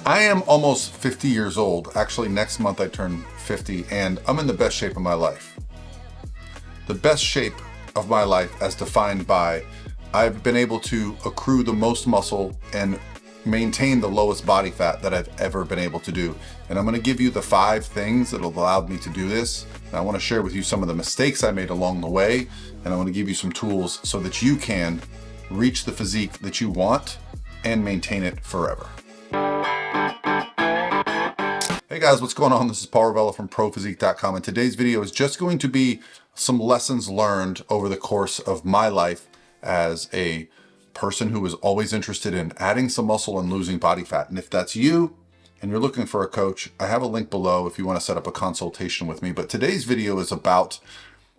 I am almost 50 years old. Actually, next month I turn 50, and I'm in the best shape of my life. The best shape of my life as defined by I've been able to accrue the most muscle and maintain the lowest body fat that I've ever been able to do. And I'm gonna give you the 5 things that have allowed me to do this. And I wanna share with you some of the mistakes I made along the way. And I wanna give you some tools so that you can reach the physique that you want and maintain it forever. Hey guys, what's going on? This is Paul Ravella from ProPhysique.com, and today's video is just going to be some lessons learned over the course of my life as a person who is always interested in adding some muscle and losing body fat. And if that's you and you're looking for a coach, I have a link below if you want to set up a consultation with me. But today's video is about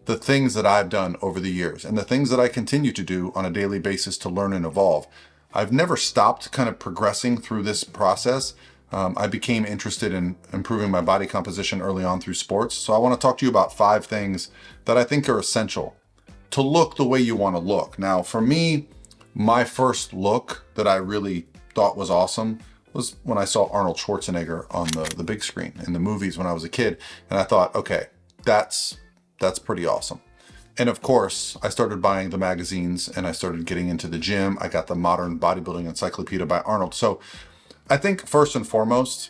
the things that I've done over the years and the things that I continue to do on a daily basis to learn and evolve. I've never stopped kind of progressing through this process. I became interested in improving my body composition early on through sports. So I want to talk to you about 5 things that I think are essential to look the way you want to look. Now, for me, my first look that I really thought was awesome was when I saw Arnold Schwarzenegger on the big screen in the movies when I was a kid. And I thought, okay, that's pretty awesome. And of course, I started buying the magazines and I started getting into the gym. I got the Modern Bodybuilding Encyclopedia by Arnold. So I think first and foremost,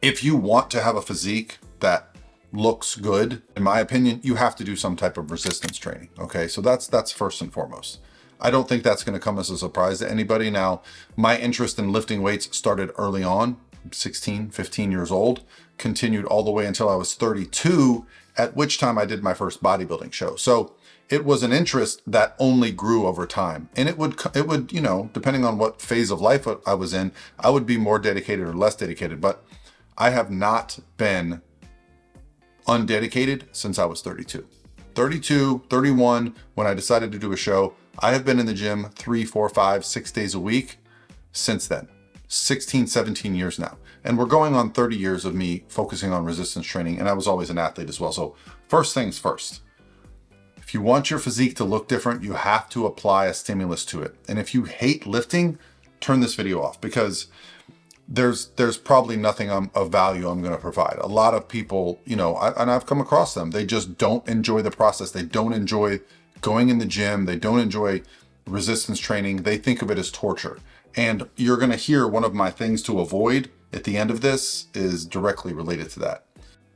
if you want to have a physique that looks good, in my opinion, you have to do some type of resistance training. Okay, so that's first and foremost. I don't think that's going to come as a surprise to anybody. Now, my interest in lifting weights started early on, 16, 15 years old, continued all the way until I was 32, at which time I did my first bodybuilding show. So it was an interest that only grew over time. And it would, you know, depending on what phase of life I was in, I would be more dedicated or less dedicated. But I have not been undedicated since I was 32. 32, 31, when I decided to do a show, I have been in the gym 3, 4, 5, 6 days a week since then. 16, 17 years now. And we're going on 30 years of me focusing on resistance training, and I was always an athlete as well. So first things first. If you want your physique to look different, you have to apply a stimulus to it. And if you hate lifting, turn this video off, because there's probably nothing of value I'm going to provide. A lot of people, you know, and I've come across them, they just don't enjoy the process. They don't enjoy going in the gym. They don't enjoy resistance training. They think of it as torture. And you're going to hear one of my things to avoid at the end of this is directly related to that.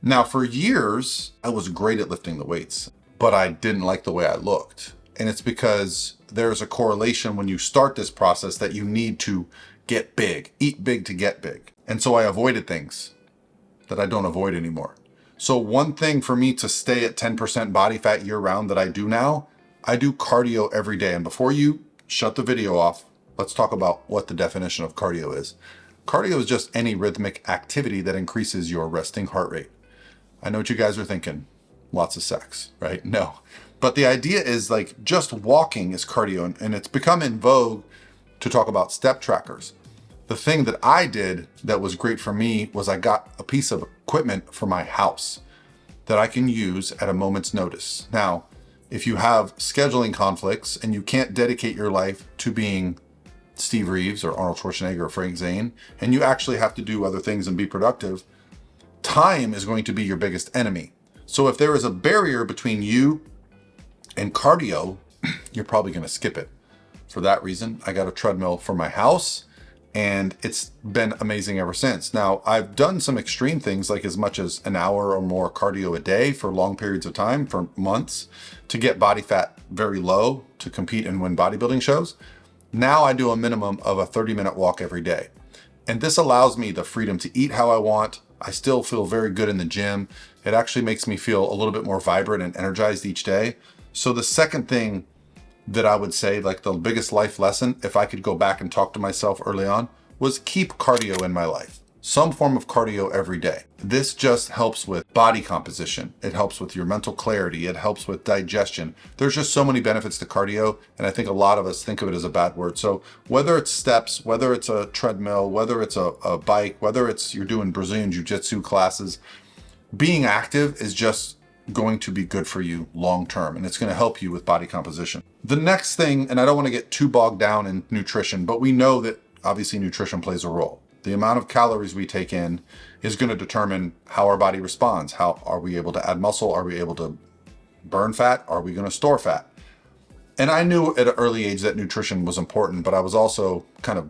Now, for years, I was great at lifting the weights, but I didn't like the way I looked. And it's because there's a correlation when you start this process that you need to get big, eat big to get big. And so I avoided things that I don't avoid anymore. So one thing for me to stay at 10% body fat year round that I do now, I do cardio every day. And before you shut the video off, let's talk about what the definition of cardio is. Cardio is just any rhythmic activity that increases your resting heart rate. I know what you guys are thinking. Lots of sex, right? No. But the idea is like just walking is cardio, and it's become in vogue to talk about step trackers. The thing that I did that was great for me was I got a piece of equipment for my house that I can use at a moment's notice. Now, if you have scheduling conflicts and you can't dedicate your life to being Steve Reeves or Arnold Schwarzenegger or Frank Zane, and you actually have to do other things and be productive, time is going to be your biggest enemy. So if there is a barrier between you and cardio, you're probably going to skip it. For that reason, I got a treadmill for my house, and it's been amazing ever since. Now, I've done some extreme things like as much as an hour or more cardio a day for long periods of time, for months, to get body fat very low to compete and win bodybuilding shows. Now I do a minimum of a 30-minute walk every day. And this allows me the freedom to eat how I want. I still feel very good in the gym. It actually makes me feel a little bit more vibrant and energized each day. So the second thing that I would say, like the biggest life lesson, if I could go back and talk to myself early on, was keep cardio in my life. Some form of cardio every day. This just helps with body composition. It helps with your mental clarity. It helps with digestion. There's just so many benefits to cardio, and I think a lot of us think of it as a bad word. So whether it's steps, whether it's a treadmill, whether it's a bike, whether it's you're doing Brazilian Jiu-Jitsu classes, being active is just going to be good for you long term, and it's going to help you with body composition. The next thing, and I don't want to get too bogged down in nutrition, but we know that obviously nutrition plays a role. The amount of calories we take in is going to determine how our body responds. How are we able to add muscle? Are we able to burn fat? Are we going to store fat? And I knew at an early age that nutrition was important, but I was also kind of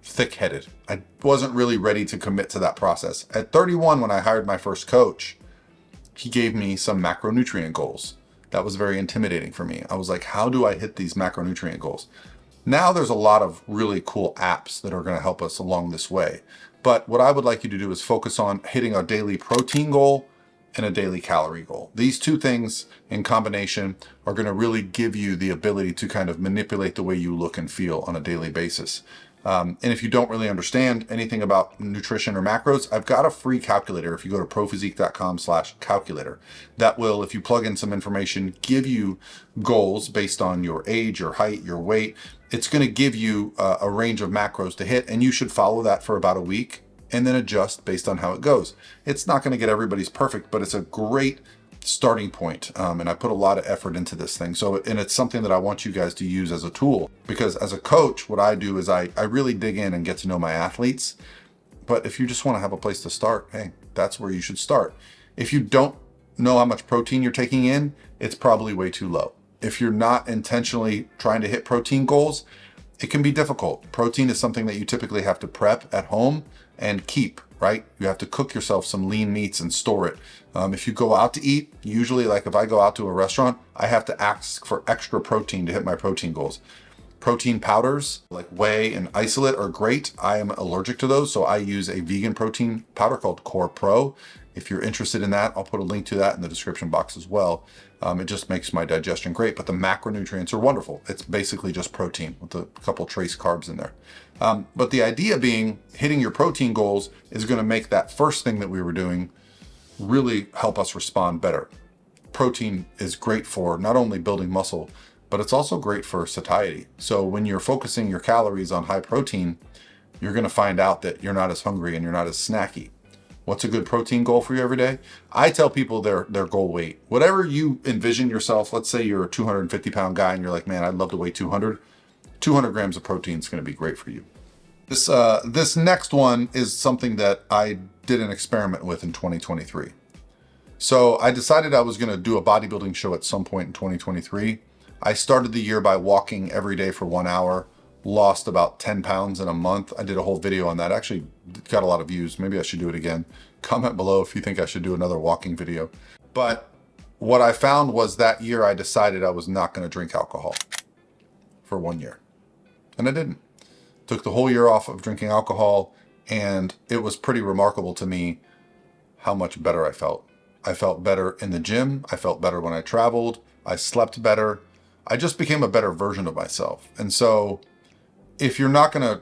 thick-headed. I wasn't really ready to commit to that process. At 31, when I hired my first coach, he gave me some macronutrient goals. That was very intimidating for me. I was like, how do I hit these macronutrient goals? Now there's a lot of really cool apps that are going to help us along this way. But what I would like you to do is focus on hitting a daily protein goal and a daily calorie goal. These two things in combination are going to really give you the ability to kind of manipulate the way you look and feel on a daily basis. And if you don't really understand anything about nutrition or macros, I've got a free calculator. If you go to prophysique.com/calculator, that will, if you plug in some information, give you goals based on your age, your height, your weight. It's going to give you a range of macros to hit, and you should follow that for about a week and then adjust based on how it goes. It's not going to get everybody's perfect, but it's a great starting point. And I put a lot of effort into this thing. And it's something that I want you guys to use as a tool, because as a coach, what I do is I really dig in and get to know my athletes. But if you just want to have a place to start, hey, that's where you should start. If you don't know how much protein you're taking in, it's probably way too low. If you're not intentionally trying to hit protein goals, it can be difficult. Protein is something that you typically have to prep at home and keep, right? You have to cook yourself some lean meats and store it. If you go out to eat, usually like if I go out to a restaurant, I have to ask for extra protein to hit my protein goals. Protein powders like whey and isolate are great. I am allergic to those, so I use a vegan protein powder called Core Pro. If you're interested in that, I'll put a link to that in the description box as well. It just makes my digestion great, but the macronutrients are wonderful. It's basically just protein with a couple trace carbs in there. But the idea being hitting your protein goals is going to make that first thing that we were doing really help us respond better. Protein is great for not only building muscle, but it's also great for satiety. So when you're focusing your calories on high protein, you're going to find out that you're not as hungry and you're not as snacky. What's a good protein goal for you every day? I tell people their goal weight. Whatever you envision yourself, let's say you're a 250-pound guy and you're like, man, I'd love to weigh 200. 200 grams of protein is going to be great for you. This next one is something that I did an experiment with in 2023. So I decided I was going to do a bodybuilding show at some point in 2023. I started the year by walking every day for 1 hour, lost about 10 pounds in a month. I did a whole video on that. Actually got a lot of views. Maybe I should do it again. Comment below if you think I should do another walking video. But what I found was that year I decided I was not going to drink alcohol for 1 year. And I didn't. Took the whole year off of drinking alcohol, and it was pretty remarkable to me how much better I felt. I felt better in the gym. I felt better when I traveled. I slept better. I just became a better version of myself. And so if you're not going to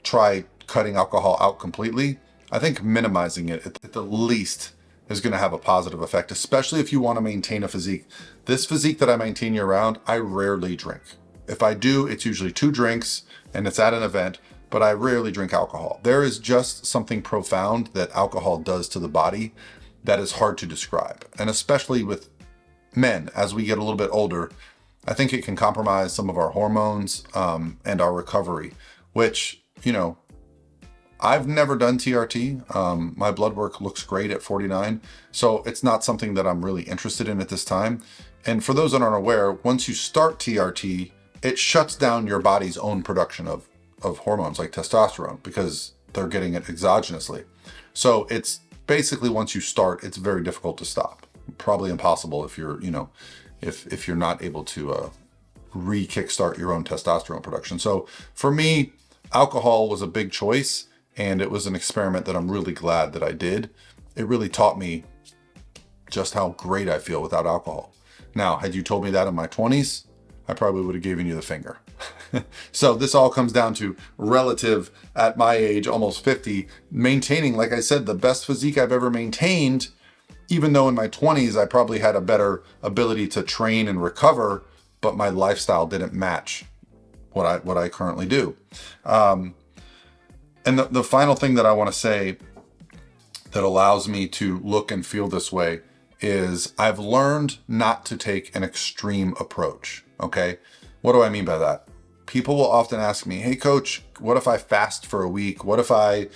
try cutting alcohol out completely, I think minimizing it at the least is going to have a positive effect, especially if you want to maintain a physique. This physique that I maintain year round, I rarely drink. If I do, it's usually 2 drinks and it's at an event, but I rarely drink alcohol. There is just something profound that alcohol does to the body that is hard to describe. And especially with men, as we get a little bit older, I think it can compromise some of our hormones and our recovery, which, you know, I've never done TRT. My blood work looks great at 49, so it's not something that I'm really interested in at this time. And for those that aren't aware, once you start TRT, it shuts down your body's own production of hormones like testosterone because they're getting it exogenously. So it's basically, once you start, it's very difficult to stop. Probably impossible if you're, you know, if you're not able to re-kickstart your own testosterone production. So for me, alcohol was a big choice, and it was an experiment that I'm really glad that I did. It really taught me just how great I feel without alcohol. Now, had you told me that in my 20s, I probably would have given you the finger. So this all comes down to relative at my age, almost 50, maintaining, like I said, the best physique I've ever maintained, even though in my 20s, I probably had a better ability to train and recover, but my lifestyle didn't match what I currently do. And the final thing that I want to say that allows me to look and feel this way is I've learned not to take an extreme approach. Okay. What do I mean by that? people will often ask me, hey coach, what if I fast for a week? What if I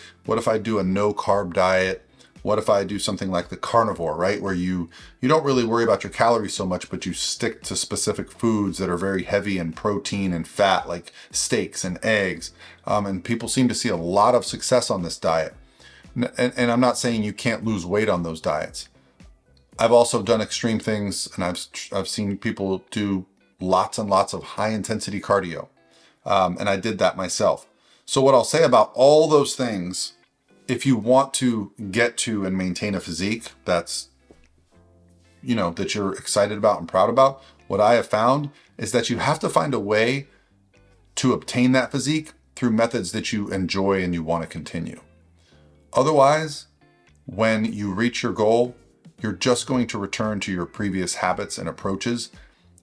do a no carb diet? What if I do something like the carnivore, right? Where you don't really worry about your calories so much, but you stick to specific foods that are very heavy in protein and fat, like steaks and eggs. And people seem to see a lot of success on this diet. And I'm not saying you can't lose weight on those diets. I've also done extreme things, and I've seen people do lots and lots of high intensity cardio. And I did that myself. So what I'll say about all those things, if you want to get to and maintain a physique that's, that you're excited about and proud about, what I have found is that you have to find a way to obtain that physique through methods that you enjoy and you want to continue. Otherwise, when you reach your goal, you're just going to return to your previous habits and approaches,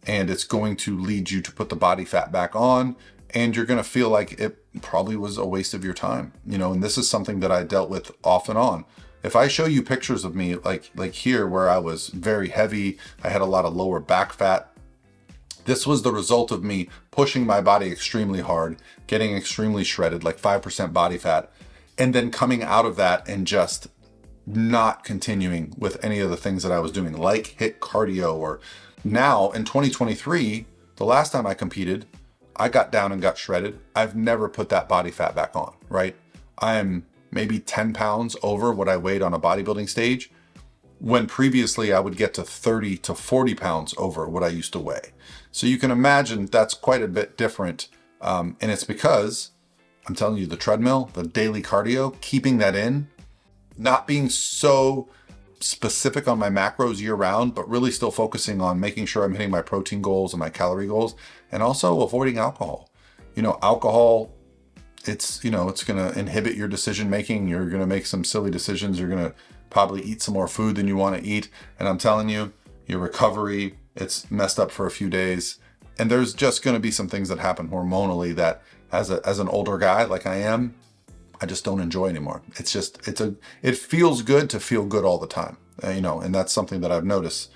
and it's going to lead you to put the body fat back on, and you're going to feel like it probably was a waste of your time, and this is something that I dealt with off and on. If I show you pictures of me like here where I was very heavy, I had a lot of lower back fat, this was the result of me pushing my body extremely hard, getting extremely shredded, like 5% body fat, and then coming out of that and just not continuing with any of the things that I was doing, like HIIT cardio. Or now in 2023, the last time I competed, I got down and got shredded. I've never put that body fat back on, right? I am maybe 10 pounds over what I weighed on a bodybuilding stage, when previously I would get to 30 to 40 pounds over what I used to weigh. So you can imagine that's quite a bit different. And it's because, I'm telling you, the treadmill, the daily cardio, keeping that in, not being so specific on my macros year round, but really still focusing on making sure I'm hitting my protein goals and my calorie goals, and also avoiding alcohol. Alcohol, it's going to inhibit your decision making. You're going to make some silly decisions. You're going to probably eat some more food than you want to eat. And I'm telling you, your recovery, it's messed up for a few days. And there's just going to be some things that happen hormonally that as an older guy like I am, I just don't enjoy anymore. It feels good to feel good all the time, and that's something that I've noticed.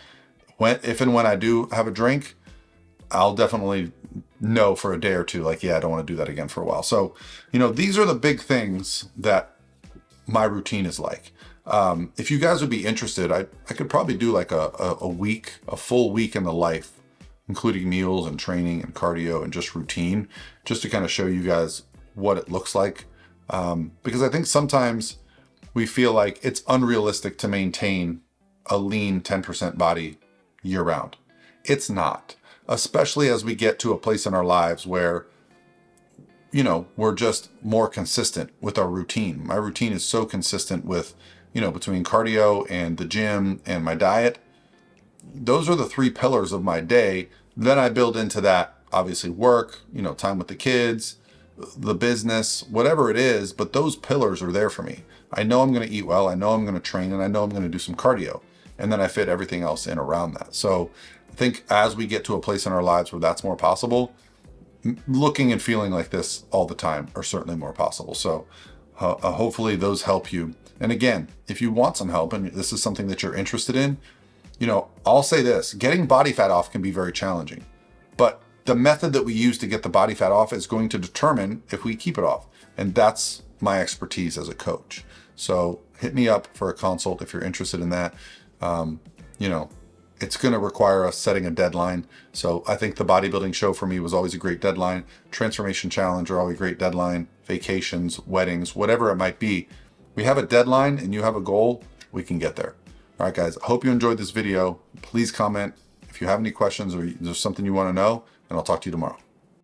If and when I do have a drink, I'll definitely know for a day or two, like, yeah, I don't want to do that again for a while. So, these are the big things that my routine is like. If you guys would be interested, I could probably do like a full week in the life, including meals and training and cardio and just routine, just to kind of show you guys what it looks like. Because I think sometimes we feel like it's unrealistic to maintain a lean 10% body year round. It's not, especially as we get to a place in our lives where, we're just more consistent with our routine. My routine is so consistent with, between cardio and the gym and my diet. Those are the three pillars of my day. Then I build into that, obviously, work, time with the kids, the business, whatever it is, but those pillars are there for me. I know I'm going to eat well, I know I'm going to train, and I know I'm going to do some cardio. And then I fit everything else in around that. So I think as we get to a place in our lives where that's more possible, looking and feeling like this all the time are certainly more possible. So hopefully those help you. And again, if you want some help and this is something that you're interested in, I'll say this, getting body fat off can be very challenging, but the method that we use to get the body fat off is going to determine if we keep it off. And that's my expertise as a coach. So hit me up for a consult if you're interested in that. It's going to require us setting a deadline. So I think the bodybuilding show for me was always a great deadline. Transformation Challenge are always a great deadline. Vacations, weddings, whatever it might be. We have a deadline and you have a goal, we can get there. All right, guys, I hope you enjoyed this video. Please comment if you have any questions or there's something you want to know, and I'll talk to you tomorrow.